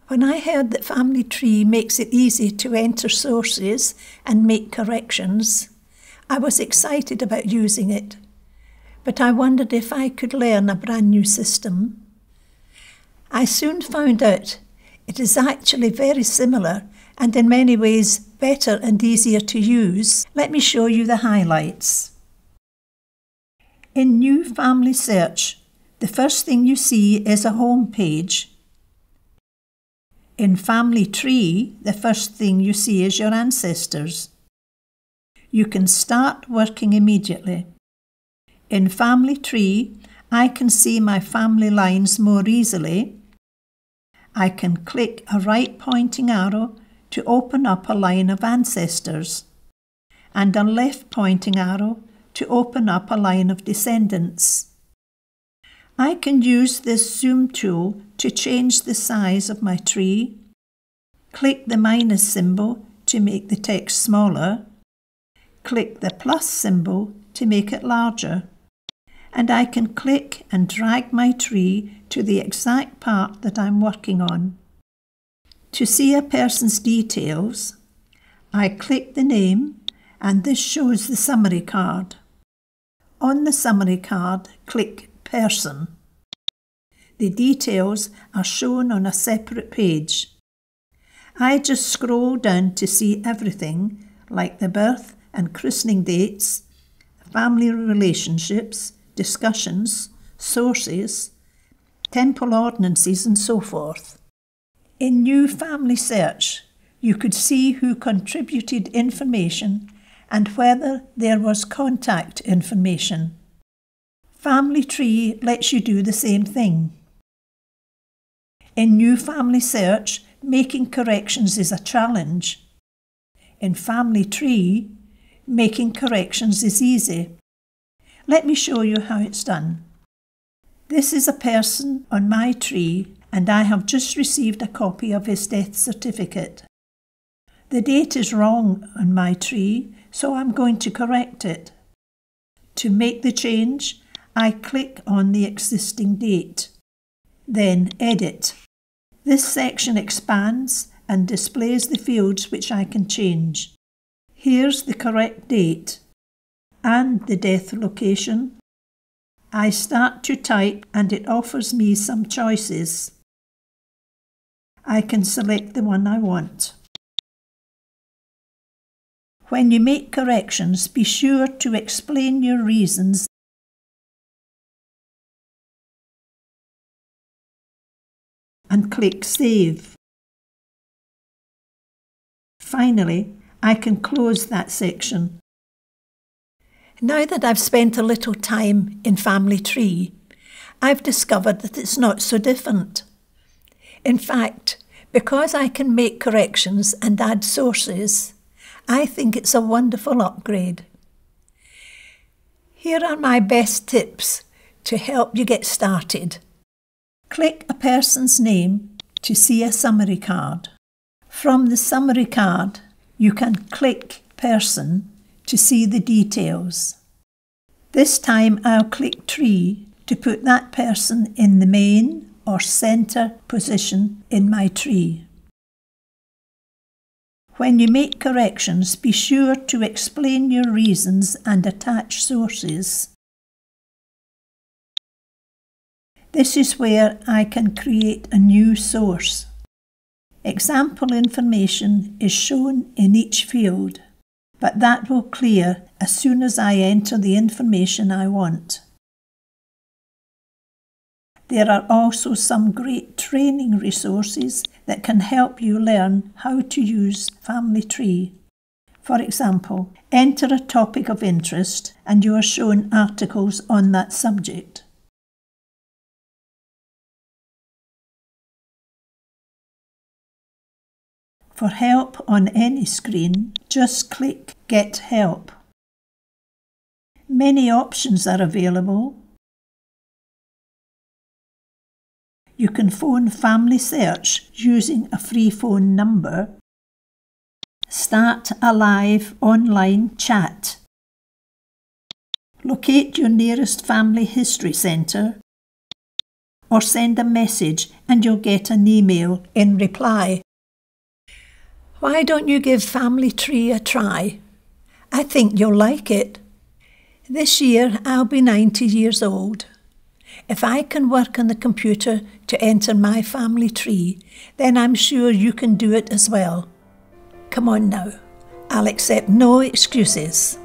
When I heard that Family Tree makes it easy to enter sources and make corrections, I was excited about using it, but I wondered if I could learn a brand new system. I soon found out it is actually very similar and in many ways better and easier to use. Let me show you the highlights. In New FamilySearch, the first thing you see is a home page. In Family Tree, the first thing you see is your ancestors. You can start working immediately. In Family Tree, I can see my family lines more easily. I can click a right pointing arrow to open up a line of ancestors and a left pointing arrow to open up a line of descendants. I can use this zoom tool to change the size of my tree, click the minus symbol to make the text smaller, click the plus symbol to make it larger, and I can click and drag my tree to the exact part that I'm working on. To see a person's details, I click the name and this shows the summary card. On the summary card, click Person. The details are shown on a separate page. I just scroll down to see everything like the birth and christening dates, family relationships, discussions, sources, temple ordinances and so forth. In New FamilySearch, you could see who contributed information and whether there was contact information. Family Tree lets you do the same thing. In New FamilySearch, making corrections is a challenge. In Family Tree, making corrections is easy. Let me show you how it's done. This is a person on my tree and I have just received a copy of his death certificate. The date is wrong on my tree, so I'm going to correct it. To make the change, I click on the existing date, then Edit. This section expands and displays the fields which I can change. Here's the correct date and the death location. I start to type and it offers me some choices. I can select the one I want. When you make corrections, be sure to explain your reasons and click Save. Finally, I can close that section. Now that I've spent a little time in Family Tree, I've discovered that it's not so different. In fact, because I can make corrections and add sources, I think it's a wonderful upgrade. Here are my best tips to help you get started. Click a person's name to see a summary card. From the summary card, you can click Person to see the details. This time I'll click Tree to put that person in the main or centre position in my tree. When you make corrections, be sure to explain your reasons and attach sources. This is where I can create a new source. Example information is shown in each field, but that will clear as soon as I enter the information I want. There are also some great training resources that can help you learn how to use Family Tree. For example, enter a topic of interest and you are shown articles on that subject. For help on any screen, just click Get Help. Many options are available. You can phone FamilySearch using a free phone number. Start a live online chat. Locate your nearest family history centre. or send a message and you'll get an email in reply. Why don't you give Family Tree a try? I think you'll like it. This year I'll be 90 years old. If I can work on the computer to enter my family tree, then I'm sure you can do it as well. Come on now, I'll accept no excuses.